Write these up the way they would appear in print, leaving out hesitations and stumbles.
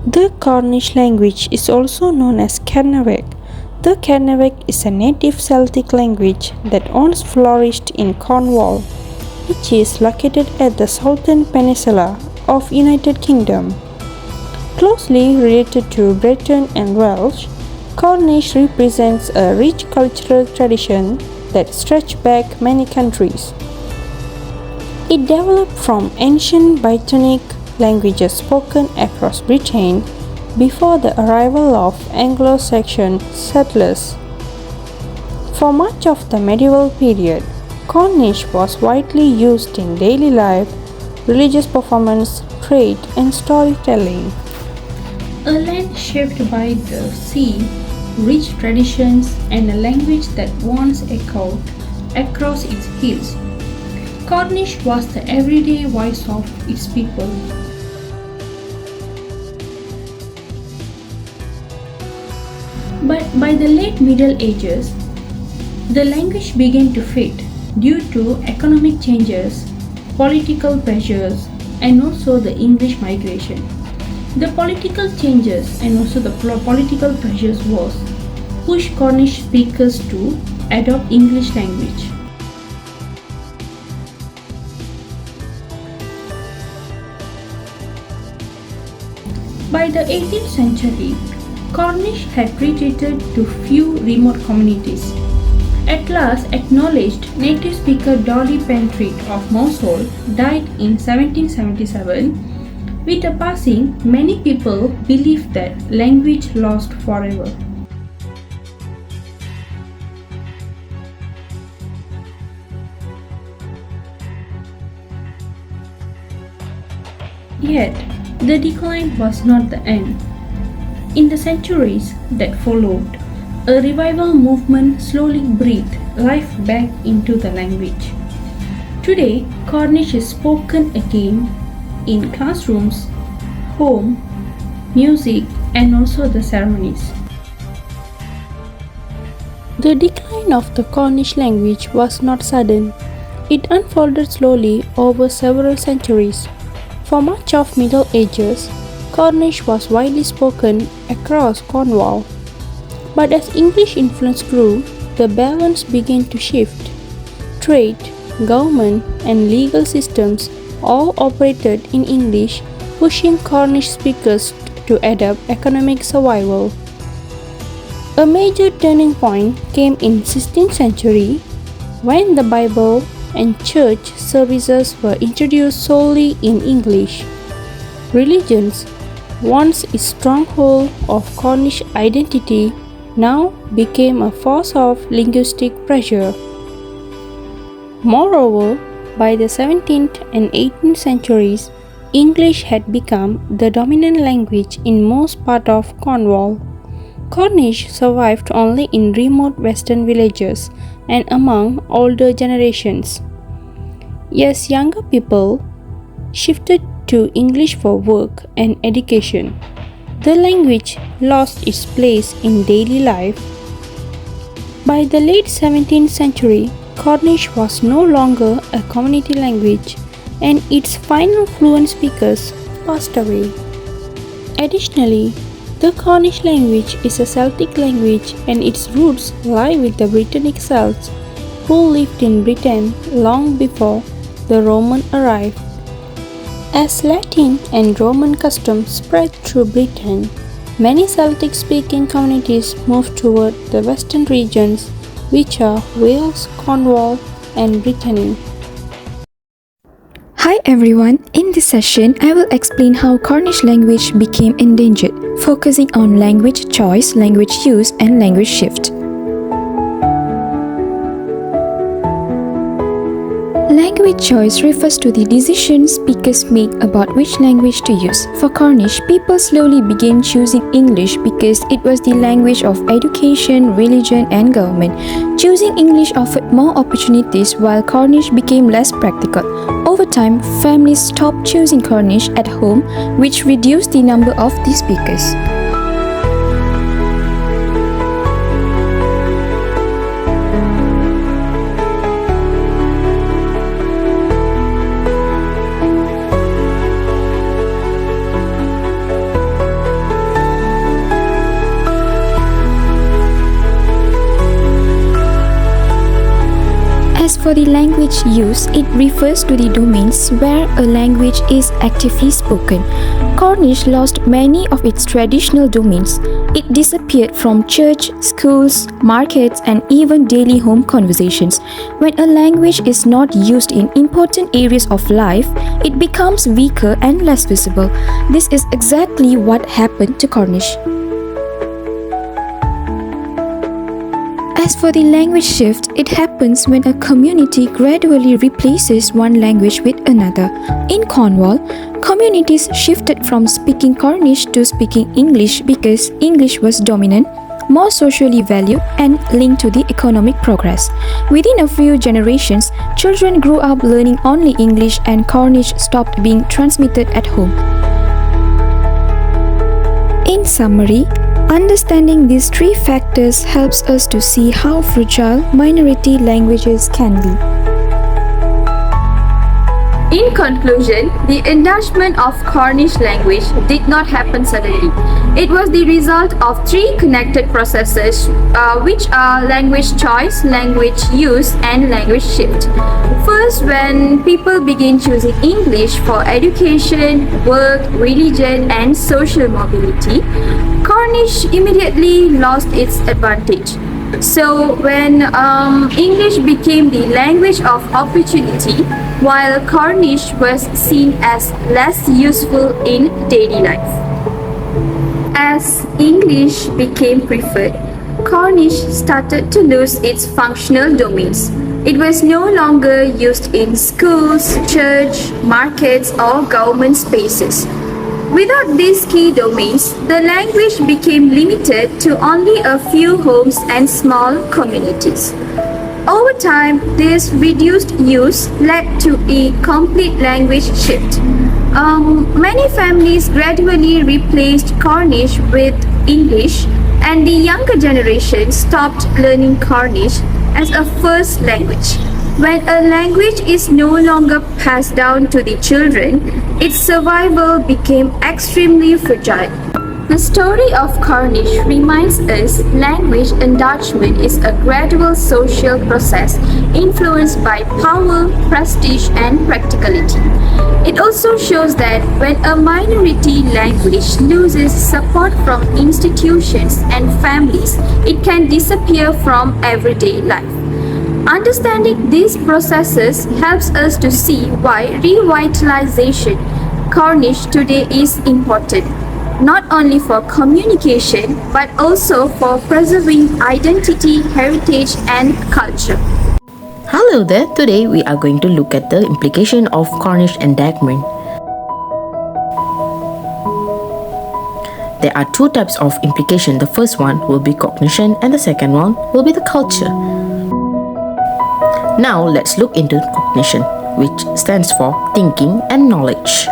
The Cornish language is also known as Kernavek. The Kernavek is a native Celtic language that once flourished in Cornwall, which is located at the southern peninsula of United Kingdom. Closely related to Breton and Welsh, Cornish represents a rich cultural tradition that stretches back many centuries. It developed from ancient Brittonic languages spoken across Britain before the arrival of Anglo-Saxon settlers. For much of the medieval period, Cornish was widely used in daily life, religious performance, trade, and storytelling. A land shaped by the sea, rich traditions, and a language that once echoed across its hills, Cornish was the everyday voice of its people. But by the late Middle Ages, the language began to fade due to economic changes, political pressures, and also the English migration. The political changes and also the political pressures was push Cornish speakers to adopt English language. By the 18th century, Cornish had retreated to few remote communities. At last acknowledged native speaker Dolly Pentreath of Mosul died in 1777. With her passing, many people believed that language lost forever. Yet, the decline was not the end. In the centuries that followed, a revival movement slowly breathed life back into the language. Today, Cornish is spoken again in classrooms, home, music, and also the ceremonies. The decline of the Cornish language was not sudden. It unfolded slowly over several centuries. For much of Middle Ages, Cornish was widely spoken across Cornwall. But as English influence grew, the balance began to shift. Trade, government, and legal systems all operated in English, pushing Cornish speakers to adapt economic survival. A major turning point came in 16th century when the Bible and church services were introduced solely in English. Religions, once a stronghold of Cornish identity, now became a force of linguistic pressure. Moreover, by the 17th and 18th centuries, English had become the dominant language in most parts of Cornwall. Cornish survived only in remote western villages and among older generations. Yes, younger people shifted to English for work and education. The language lost its place in daily life. By the late 17th century, Cornish was no longer a community language, and its final fluent speakers passed away. Additionally, the Cornish language is a Celtic language, and its roots lie with the Brittonic Celts, who lived in Britain long before the Romans arrived. As Latin and Roman customs spread through Britain, many Celtic-speaking communities moved toward the western regions, which are Wales, Cornwall, and Brittany. Hi everyone, in this session I will explain how Cornish language became endangered, focusing on language choice, language use, and language shift. Language choice refers to the decision speakers make about which language to use. For Cornish, people slowly began choosing English because it was the language of education, religion, and government. Choosing English offered more opportunities while Cornish became less practical. Over time, families stopped choosing Cornish at home, which reduced the number of the speakers. for the language use, it refers to the domains where a language is actively spoken. Cornish lost many of its traditional domains. It disappeared from church, schools, markets, and even daily home conversations. When a language is not used in important areas of life, it becomes weaker and less visible. This is exactly what happened to Cornish. As for the language shift, it happens when a community gradually replaces one language with another. In Cornwall, communities shifted from speaking Cornish to speaking English because English was dominant, more socially valued, and linked to the economic progress. Within a few generations, children grew up learning only English and Cornish stopped being transmitted at home. In summary, understanding these three factors helps us to see how fragile minority languages can be. In conclusion, the enlargement of Cornish language did not happen suddenly. It was the result of three connected processes, which are language choice, language use, and language shift. First, when people began choosing English for education, work, religion, and social mobility, Cornish immediately lost its advantage. So when English became the language of opportunity, while Cornish was seen as less useful in daily life. As English became preferred, Cornish started to lose its functional domains. It was no longer used in schools, church, markets, or government spaces. Without these key domains, the language became limited to only a few homes and small communities. Over time, this reduced use led to a complete language shift. Many families gradually replaced Cornish with English, and the younger generation stopped learning Cornish as a first language. When a language is no longer passed down to the children, its survival became extremely fragile. The story of Cornish reminds us language enlargement is a gradual social process influenced by power, prestige, and practicality. It also shows that when a minority language loses support from institutions and families, it can disappear from everyday life. Understanding these processes helps us to see why revitalization Cornish today is important, not only for communication but also for preserving identity, heritage, and culture. Hello there, today we are going to look at the implication of Cornish endangerment. There are two types of implication. The first one will be cognition and the second one will be the culture. Now let's look into cognition, which stands for thinking and knowledge.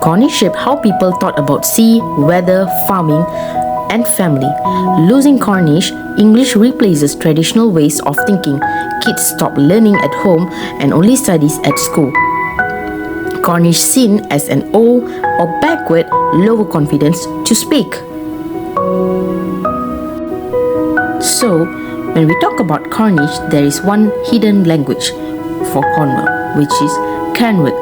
Cornish shaped how people thought about sea, weather, farming, and family. Losing Cornish, English replaces traditional ways of thinking. Kids stop learning at home and only studies at school. Cornish seen as an old or backward, lower confidence to speak. So, when we talk about Cornish, there is one hidden language for Cornwall, which is Canwick.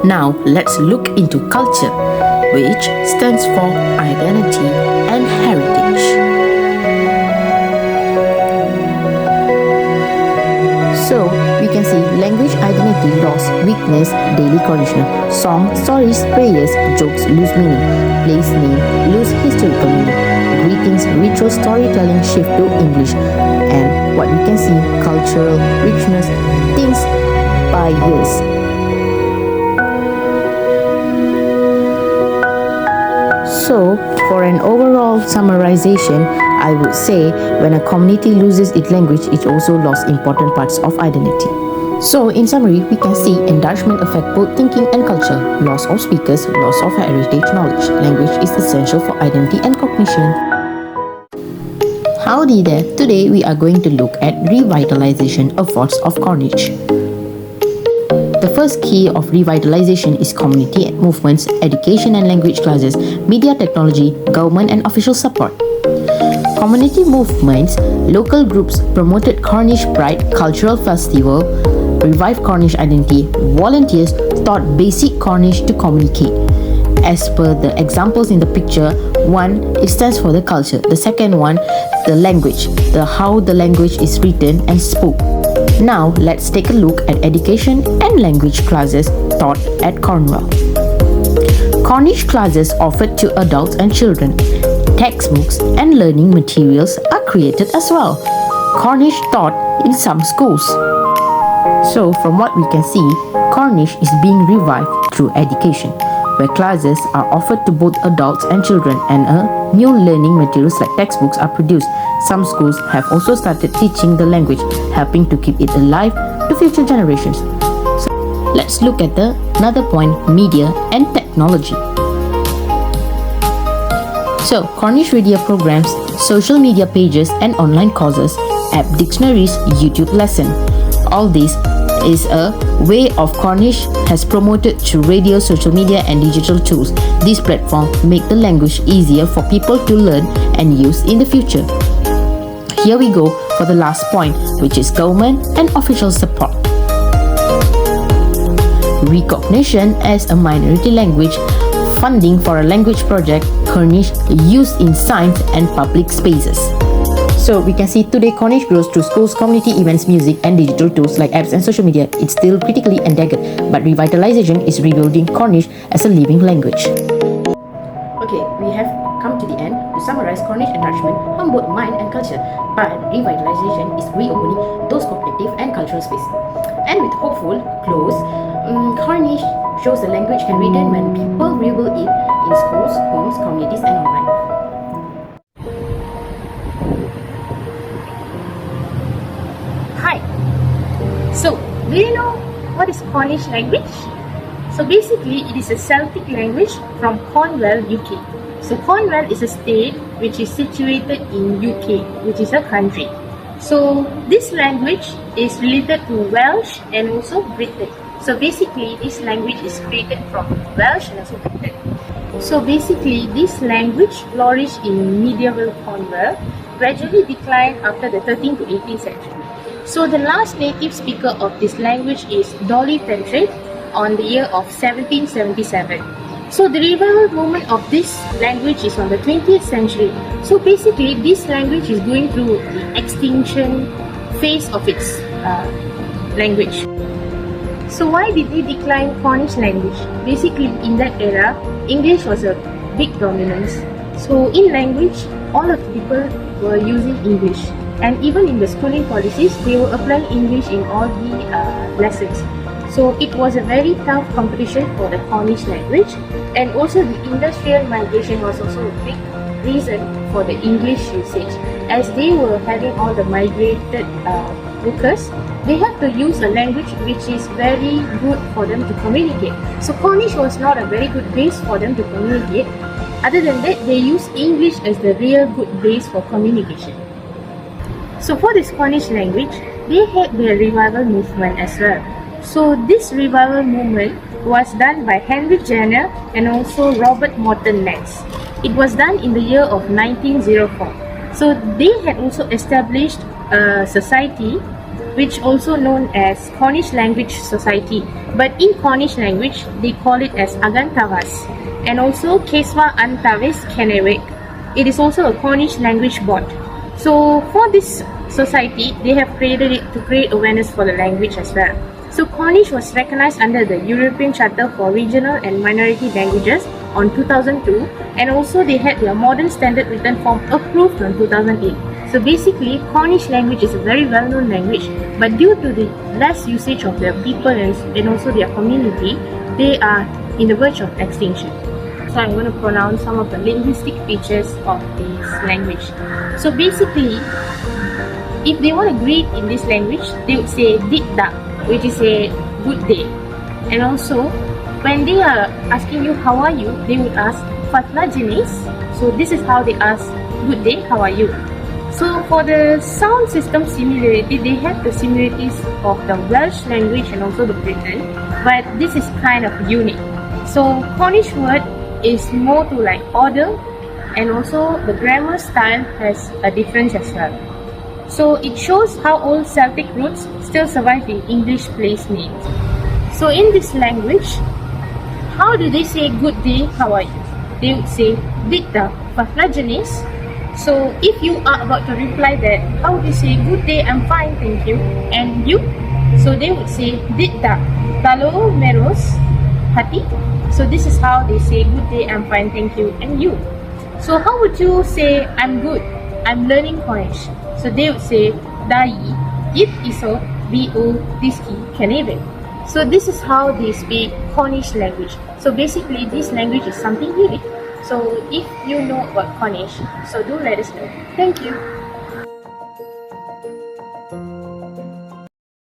Now, let's look into culture, which stands for identity and heritage. So, we can see language identity loss, weakness, daily conditional. Song, stories, prayers, jokes lose meaning. Place name lose historical meaning. Greetings, ritual storytelling shift to English. And what we can see, cultural richness, things by years. So, for an overall summarization, I would say when a community loses its language, it also lost important parts of identity. So, in summary, we can see enlargement affect both thinking and culture. Loss of speakers, loss of heritage knowledge. Language is essential for identity and cognition. Howdy there! Today we are going to look at revitalization efforts of Cornish. The first key of revitalization is community movements, education and language classes, media technology, government and official support. Community movements, local groups promoted Cornish Pride Cultural Festival, revived Cornish identity, volunteers taught basic Cornish to communicate. As per the examples in the picture, one, it stands for the culture. The second one, the language, the how the language is written and spoke. Now, let's take a look at education and language classes taught at Cornwall. Cornish classes offered to adults and children. Textbooks and learning materials are created as well. Cornish taught in some schools. So, from what we can see, Cornish is being revived through education, where classes are offered to both adults and children, and new learning materials like textbooks are produced. Some schools have also started teaching the language, helping to keep it alive to future generations. So, let's look at another point, media and technology. So, Cornish radio programs, social media pages and online courses, app dictionaries, YouTube lesson. All this is a way of Cornish has promoted through radio, social media and digital tools. These platforms make the language easier for people to learn and use in the future. Here we go for the last point, which is government and official support. Recognition as a minority language, funding for a language project, Cornish used in science and public spaces. So we can see today Cornish grows through schools, community events, music and digital tools like apps and social media. It's still critically endangered, but revitalization is rebuilding Cornish as a living language. Okay, we have come to the end to summarize Cornish enrichment on both mind and culture, but revitalization is reopening those cognitive and cultural spaces. And with hopeful close, Cornish shows the language can return when people rebuild it in schools, homes, communities and online. Hi. So, do you know what is Cornish language? So basically, it is a Celtic language from Cornwall, UK. So Cornwall is a state which is situated in UK, which is a country. So this language is related to Welsh and also Britain. So basically, this language is created from Welsh and also Britain. So basically, this language flourished in medieval Cornwall, gradually declined after the 13th to 18th century. So the last native speaker of this language is Dolly Pentrate on the year of 1777. So the revival movement of this language is on the 20th century. So basically, this language is going through the extinction phase of its language. So why did they decline Cornish language? Basically, in that era, English was a big dominance. So in language, all of the people were using English. And even in the schooling policies, they were applying English in all the lessons. So it was a very tough competition for the Cornish language, and also the industrial migration was also a big reason for the English usage. As they were having all the migrated workers, they had to use a language which is very good for them to communicate. So Cornish was not a very good base for them to communicate. Other than that, they used English as the real good base for communication. So for this Cornish language, they had their revival movement as well. So this revival movement was done by Henry Jenner and also Robert Morton Nance. It was done in the year of 1904. So they had also established a society which also known as Cornish Language Society. But in Cornish language, they call it as Agantavas and also Keswa Antavis Kenewek. It is also a Cornish language board. So for this society, they have created it to create awareness for the language as well. So Cornish was recognized under the European Charter for Regional and Minority Languages on 2002, and also they had their modern standard written form approved on 2008. So basically, Cornish language is a very well-known language, but due to the less usage of their people and also their community, they are in the verge of extinction. So I'm going to pronounce some of the linguistic features of this language. So basically, if they want to greet in this language, they would say Ditda, which is a good day. And also, when they are asking you how are you, they would ask Fatla Jenis. So this is how they ask good day, how are you? So for the sound system similarity, they have the similarities of the Welsh language and also the Britain, but this is kind of unique. So Cornish word is more to like order and also the grammar style has a difference as well. So it shows how old Celtic roots still survive in English place names. So in this language, how do they say good day, how are you? They would say Ditta Faflajanis. So if you are about to reply that, how do you say good day, I'm fine, thank you, and you? So they would say Ditta Talo Meros Hati. So this is how they say good day, I'm fine, thank you, and you. So how would you say I'm good, I'm learning Cornish? So they would say Dai It Iso Bo Diski Kanebe. So this is how they speak Cornish language. So basically this language is something unique. So if you know about Cornish, so do let us know. Thank you.